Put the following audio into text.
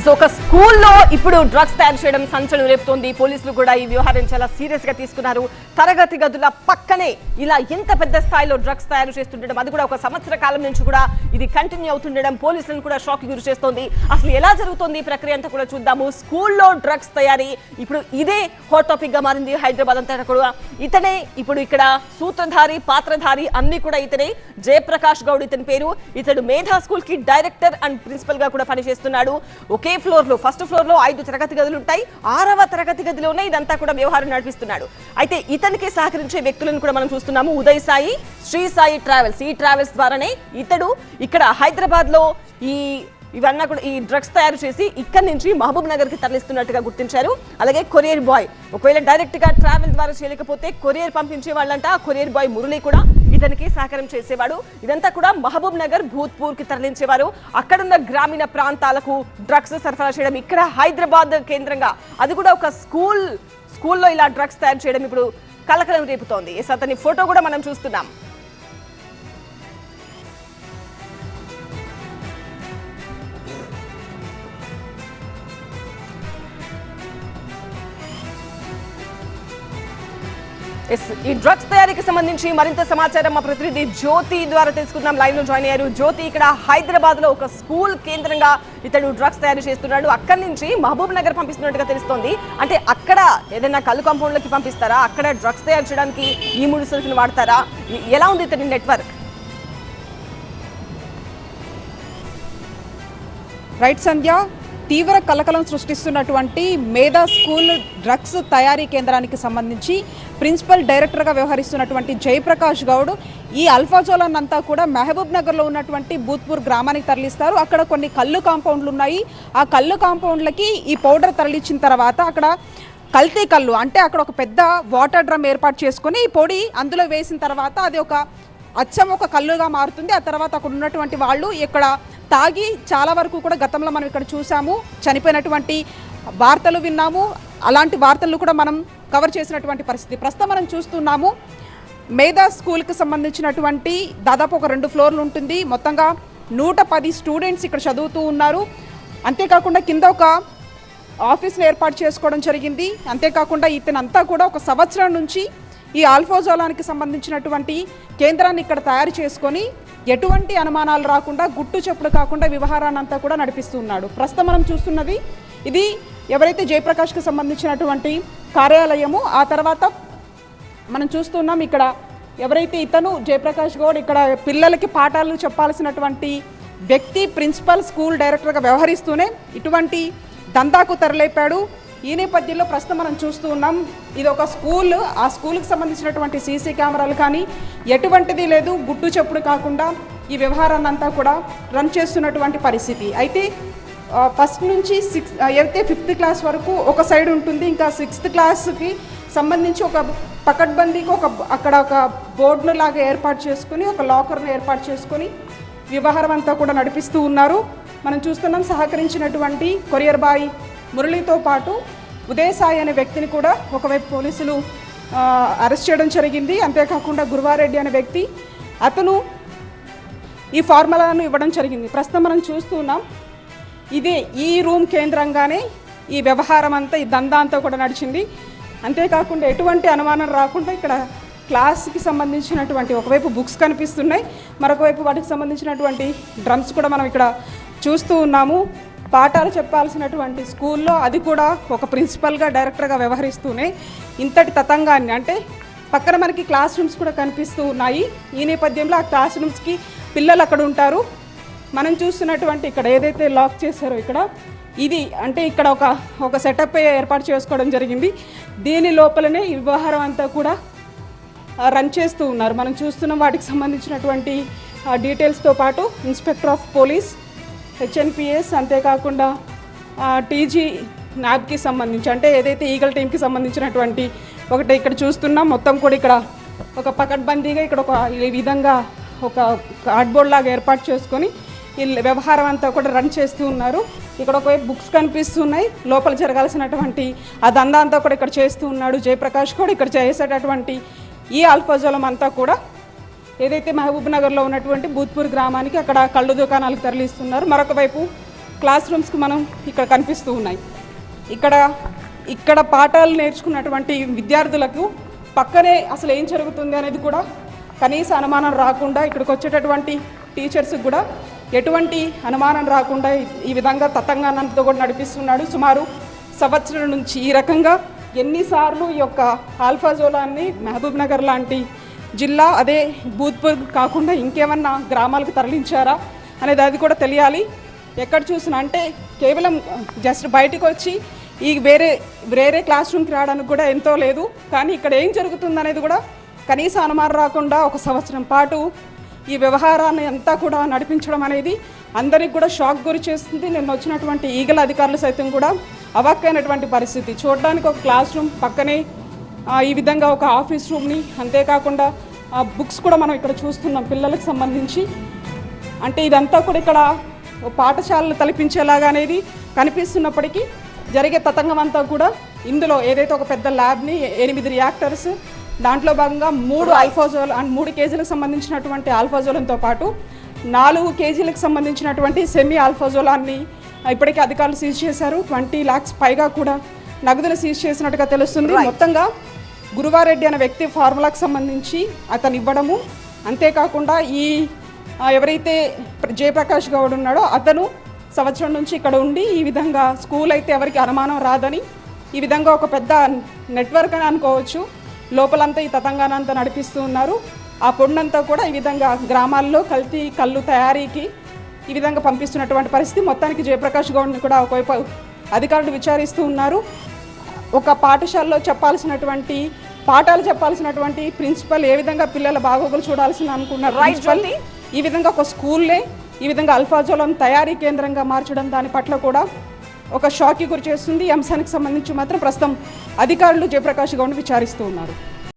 So ఒక స్కూల్లో ఇప్పుడు డ్రగ్స్ తయారు చేయడం సంచలనం రేపుతోంది. పోలీసులు కూడా ఈ వ్యవహారం చాలా సీరియస్ గా తీసుకున్నారు. తరగతి గదుల పక్కనే ఇలా ఎంత పెద్ద స్థాయిలో డ్రగ్స్ తయారు చేస్తుండడం, అది కూడా ఒక సంవత్సర కాలం నుంచి కూడా ఇది కంటిన్యూ అవుతుండడం పోలీసులను కూడా షాక్ గురి చేస్తోంది. అసలు ఎలా జరుగుతోంది ఈ ప్రక్రియ అంతా కూడా చూద్దాము. స్కూల్లో డ్రగ్స్ తయారీ ఇప్పుడు ఇదే హాట్ టాపిక్ గా మారింది. హైదరాబాద్ అంతా కూడా ఇతనే ఇప్పుడు ఇక్కడ సూత్రధారి, పాత్రధారి అన్ని కూడా ఇతనే. జయప్రకాష్ గౌడ్ ఇతని పేరు. ఇతడు మేధా స్కూల్ కి డైరెక్టర్ అండ్ ప్రిన్సిపల్ గా కూడా పనిచేస్తున్నాడు. ఒకే ఫ్లోర్ లో, ఫస్ట్ ఫ్లోర్ లో 5 తరగతి గదులు ఉంటాయి. 6వ తరగతి గదిలోనే ఇదంతా కూడా వ్యవహారం నడిపిస్తున్నాడు. అయితే ఇతనికి సహకరించే వ్యక్తులను కూడా మనం చూస్తున్నాము. ఉదయ్ సాయి, శ్రీ సాయి ట్రావెల్స్, ఈ ట్రావెల్స్ ద్వారానే ఇతడు ఇక్కడ హైదరాబాద్ లో ఇవన్నీ కూడా ఈ డ్రగ్స్ తయారు చేసి ఇక్కడి నుంచి మహబూబ్ నగర్ కి తరలిస్తున్నట్టుగా గుర్తించారు. అలాగే కొరియర్ బాయ్, ఒకవేళ డైరెక్ట్ గా ట్రావెల్ ద్వారా చేయలేకపోతే కొరియర్ పంపించే వాళ్ళంట. కొరియర్ బాయ్ మురళి కూడా ఇతనికి సహకారం చేసేవాడు. ఇదంతా కూడా మహబూబ్ నగర్, భూత్పూర్ కి తరలించేవారు. అక్కడున్న గ్రామీణ ప్రాంతాలకు డ్రగ్స్ సరఫరా చేయడం, ఇక్కడ హైదరాబాద్ కేంద్రంగా అది కూడా ఒక స్కూల్లో ఇలా డ్రగ్స్ తయారు చేయడం ఇప్పుడు కలకలం రేపుతోంది. అతని ఫోటో కూడా మనం చూస్తున్నాం. ఈ డ్రగ్స్ తయారీకి సంబంధించి మరింత సమాచారం మా ప్రతినిధి జ్యోతి ద్వారా తెలుసుకుందాం. లైవ్ లో జాయిన్ అయ్యారు. జ్యోతి, ఇక్కడ హైదరాబాద్ లో ఒక స్కూల్ కేంద్రంగా ఇతడు డ్రగ్స్ తయారు చేస్తున్నాడు. అక్కడి నుంచి మహబూబ్ నగర్ పంపిస్తున్నట్టుగా తెలుస్తోంది. అంటే అక్కడ ఏదైనా కళ్ళు కాంపౌండ్ లోకి పంపిస్తారా? అక్కడ డ్రగ్స్ తయారు చేయడానికి ఈ ముడి సరుకును వాడతారా? ఎలా ఉంది ఇతని నెట్వర్క్? రైట్ సంధ్య, తీవ్ర కలకలం సృష్టిస్తున్నటువంటి మేధా స్కూల్ డ్రగ్స్ తయారీ కేంద్రానికి సంబంధించి ప్రిన్సిపల్ డైరెక్టర్గా వ్యవహరిస్తున్నటువంటి జయప్రకాష్ గౌడ్ ఈ అల్ఫాజోలాన్ అంతా కూడా మహబూబ్ నగర్లో ఉన్నటువంటి భూత్పూర్ గ్రామానికి తరలిస్తారు. అక్కడ కొన్ని కళ్ళు కాంపౌండ్లు ఉన్నాయి. ఆ కళ్ళు కాంపౌండ్లకి ఈ పౌడర్ తరలించిన తర్వాత అక్కడ కల్తీ కళ్ళు, అంటే అక్కడ ఒక పెద్ద వాటర్ డ్రమ్ ఏర్పాటు చేసుకొని ఈ పొడి అందులో వేసిన తర్వాత అది ఒక అచ్చం ఒక కళ్ళుగా మారుతుంది. ఆ తర్వాత అక్కడ ఉన్నటువంటి వాళ్ళు ఇక్కడ తాగి చాలా వరకు కూడా గతంలో మనం ఇక్కడ చూసాము, చనిపోయినటువంటి వార్తలు విన్నాము. అలాంటి వార్తలు కూడా మనం కవర్ చేసినటువంటి పరిస్థితి ప్రస్తుతం మనం చూస్తున్నాము. మేధా స్కూల్కి సంబంధించినటువంటి దాదాపు ఒక 2 ఫ్లోర్లు ఉంటుంది. మొత్తంగా 110 స్టూడెంట్స్ ఇక్కడ చదువుతూ ఉన్నారు. అంతేకాకుండా కింద ఒక ఆఫీస్ని ఏర్పాటు చేసుకోవడం జరిగింది. అంతేకాకుండా ఇతనంతా కూడా ఒక సంవత్సరం నుంచి ఈ ఆల్ఫాజోలానికి సంబంధించినటువంటి కేంద్రాన్ని ఇక్కడ తయారు చేసుకొని ఎటువంటి అనుమానాలు రాకుండా, గుట్టు చెప్పుడు కాకుండా వ్యవహారాన్ని అంతా కూడా నడిపిస్తూ ఉన్నాడు. ప్రస్తుతం మనం చూస్తున్నది ఇది ఎవరైతే జయప్రకాష్కి సంబంధించినటువంటి కార్యాలయము. ఆ తర్వాత మనం చూస్తున్నాం ఇక్కడ ఎవరైతే ఇతను జయప్రకాష్ గౌడ్ ఇక్కడ పిల్లలకి పాఠాలు చెప్పాల్సినటువంటి వ్యక్తి, ప్రిన్సిపల్ స్కూల్ డైరెక్టర్గా వ్యవహరిస్తూనే ఇటువంటి దందాకు తెరలేపాడు. ఈ నేపథ్యంలో ప్రస్తుతం మనం చూస్తూ ఉన్నాం, ఇది ఒక స్కూల్. ఆ స్కూల్కి సంబంధించినటువంటి సీసీ కెమెరాలు కానీ ఎటువంటిది లేదు. గుట్టు చెప్పుడు కాకుండా ఈ వ్యవహారాన్ని అంతా కూడా రన్ చేస్తున్నటువంటి పరిస్థితి. అయితే ఫస్ట్ నుంచి 5th క్లాస్ వరకు ఒక సైడ్ ఉంటుంది. ఇంకా 6th క్లాస్కి సంబంధించి ఒక పకడ్బందీకి అక్కడ ఒక బోర్డును లాగా ఏర్పాటు చేసుకుని, ఒక లాకర్ను ఏర్పాటు చేసుకొని వ్యవహారం అంతా కూడా నడిపిస్తూ ఉన్నారు. మనం చూస్తున్నాం సహకరించినటువంటి కొరియర్ బాయ్ మురళితో పాటు ఉదయ్ సాయి అనే వ్యక్తిని కూడా ఒకవైపు పోలీసులు అరెస్ట్ చేయడం జరిగింది. అంతేకాకుండా గురువారెడ్డి అనే వ్యక్తి, అతను ఈ ఫార్ములాను ఇవ్వడం జరిగింది. ప్రస్తుతం మనం చూస్తున్నాం ఇదే ఈ రూమ్ కేంద్రంగానే ఈ వ్యవహారం అంతా, ఈ దందా అంతా కూడా నడిచింది. అంతేకాకుండా ఎటువంటి అనుమానం రాకుండా ఇక్కడ క్లాస్కి సంబంధించినటువంటి ఒకవైపు బుక్స్ కనిపిస్తున్నాయి, మరొక వైపు వాటికి సంబంధించినటువంటి డ్రమ్స్ కూడా మనం ఇక్కడ చూస్తూ ఉన్నాము. పాఠాలు చెప్పాల్సినటువంటి స్కూల్లో అది కూడా ఒక ప్రిన్సిపల్గా డైరెక్టర్గా వ్యవహరిస్తూనే ఇంతటి తతంగాన్ని, అంటే పక్కన మనకి క్లాస్ రూమ్స్ కూడా కనిపిస్తూ ఉన్నాయి. ఈ నేపథ్యంలో ఆ క్లాస్ రూమ్స్కి పిల్లలు అక్కడ ఉంటారు. మనం చూస్తున్నటువంటి ఇక్కడ ఏదైతే లాక్ చేశారో ఇక్కడ ఇది, అంటే ఇక్కడ ఒక సెటప్ ఏర్పాటు చేసుకోవడం జరిగింది. దీని లోపలనే ఈ వ్యవహారం అంతా కూడా రన్ చేస్తూ ఉన్నారు. మనం చూస్తున్నాం వాటికి సంబంధించినటువంటి డీటెయిల్స్తో పాటు ఇన్స్పెక్టర్ ఆఫ్ పోలీస్, హెచ్ఎన్పిఎస్, అంతేకాకుండా టీజీ న్యాబ్కి సంబంధించి, అంటే ఏదైతే ఈగల్ టీంకి సంబంధించినటువంటి ఒకటి ఇక్కడ చూస్తున్నాం. మొత్తం కూడా ఇక్కడ ఒక పకడ్బందీగా ఇక్కడ ఈ విధంగా ఒక కార్డ్బోర్డ్ లాగా ఏర్పాటు చేసుకొని ఈ వ్యవహారం అంతా కూడా రన్ చేస్తూ ఉన్నారు. ఇక్కడ ఒకవైపు బుక్స్ కనిపిస్తున్నాయి, లోపల జరగాల్సినటువంటి ఆ దందా అంతా కూడా ఇక్కడ చేస్తూ ఉన్నాడు జయప్రకాష్ కూడా. ఇక్కడ చేసేటటువంటి ఈ ఆల్ఫాజోలం అంతా కూడా ఏదైతే మహబూబ్ నగర్లో ఉన్నటువంటి భూత్పూర్ గ్రామానికి అక్కడ కళ్ళు దుకాణాలకు తరలిస్తున్నారు. మరొక వైపు క్లాస్ రూమ్స్కి మనం ఇక్కడ కనిపిస్తూ ఉన్నాయి. ఇక్కడ పాఠాలు నేర్చుకున్నటువంటి విద్యార్థులకు పక్కనే అసలు ఏం జరుగుతుంది అనేది కూడా కనీస అనుమానం రాకుండా ఇక్కడికి వచ్చేటటువంటి టీచర్స్కి కూడా ఎటువంటి అనుమానం రాకుండా ఈ విధంగా తతంగానంతో కూడా నడిపిస్తున్నాడు. సుమారు సంవత్సరం నుంచి ఈ రకంగా ఎన్నిసార్లు ఈ యొక్క ఆల్ఫాజోలాన్ని మహబూబ్ నగర్ లాంటి జిల్లా, అదే భూత్పూర్ కాకుండా ఇంకేమన్నా గ్రామాలకు తరలించారా అనేది అది కూడా తెలియాలి. ఎక్కడ చూసినా అంటే కేవలం జస్ట్ బయటికి వచ్చి ఈ వేరే క్లాస్ రూమ్కి రావడానికి కూడా ఎంతో లేదు. కానీ ఇక్కడ ఏం జరుగుతుంది అనేది కూడా కనీస అనుమానం రాకుండా ఒక సంవత్సరం పాటు ఈ వ్యవహారాన్ని అంతా కూడా నడిపించడం అనేది అందరికి కూడా షాక్ గురి చేస్తుంది. నిన్న వచ్చినటువంటి ఈగల అధికారులు సైతం కూడా అవాక్కైనటువంటి పరిస్థితి. చూడడానికి ఒక క్లాస్ రూమ్ పక్కనే ఈ విధంగా ఒక ఆఫీస్ రూమ్ని, అంతేకాకుండా బుక్స్ కూడా మనం ఇక్కడ చూస్తున్నాం పిల్లలకు సంబంధించి. అంటే ఇదంతా కూడా ఇక్కడ పాఠశాలలు తలపించేలాగా అనేది కనిపిస్తున్నప్పటికీ జరిగే తతంగం అంతా కూడా ఇందులో ఏదైతే ఒక పెద్ద ల్యాబ్ని 8 రియాక్టర్స్, దాంట్లో భాగంగా 3 ఆల్ఫాజోల్ అండ్ 3 కేజీలకు సంబంధించినటువంటి ఆల్ఫాజోలంతో పాటు 4 కేజీలకు సంబంధించినటువంటి సెమీ ఆల్ఫాజోలాన్ని ఇప్పటికే అధికారులు సీజ్ చేశారు. 20 lakhs పైగా కూడా నగదును సీజ్ చేసినట్టుగా తెలుస్తుంది. మొత్తంగా గురువారెడ్డి అనే వ్యక్తి ఫార్ములాకు సంబంధించి అతను ఇవ్వడము, అంతేకాకుండా ఈ ఎవరైతే జయప్రకాష్ గౌడ్ ఉన్నాడో అతను సంవత్సరం నుంచి ఇక్కడ ఉండి ఈ విధంగా స్కూల్ అయితే ఎవరికి అనుమానం రాదని ఈ విధంగా ఒక పెద్ద నెట్వర్క్ అని అనుకోవచ్చు. లోపలంతా ఈ తతంగానంతా నడిపిస్తూ ఉన్నారు. ఆ పొన్నంతా కూడా ఈ విధంగా గ్రామాల్లో కల్తీ కళ్ళు తయారీకి ఈ విధంగా పంపిస్తున్నటువంటి పరిస్థితి. మొత్తానికి జయప్రకాష్ గౌడ్ని కూడా ఒకవైపు అధికారులు విచారిస్తూ ఉన్నారు. ఒక పాఠశాలలో పాఠాలు చెప్పాల్సినటువంటి ప్రిన్సిపల్ ఏ విధంగా పిల్లల బాగోగులు చూడాల్సిన అనుకున్నారు ప్రిన్సిపల్ ఈ విధంగా ఒక స్కూల్నే ఈ విధంగా అల్ఫాజోలం తయారీ కేంద్రంగా మార్చడం దాని పట్ల కూడా ఒక షాక్కి గురి చేస్తుంది. ఈ అంశానికి సంబంధించి మాత్రం ప్రస్తుతం అధికారులు జయప్రకాష్ గౌడ్ని విచారిస్తూ ఉన్నారు.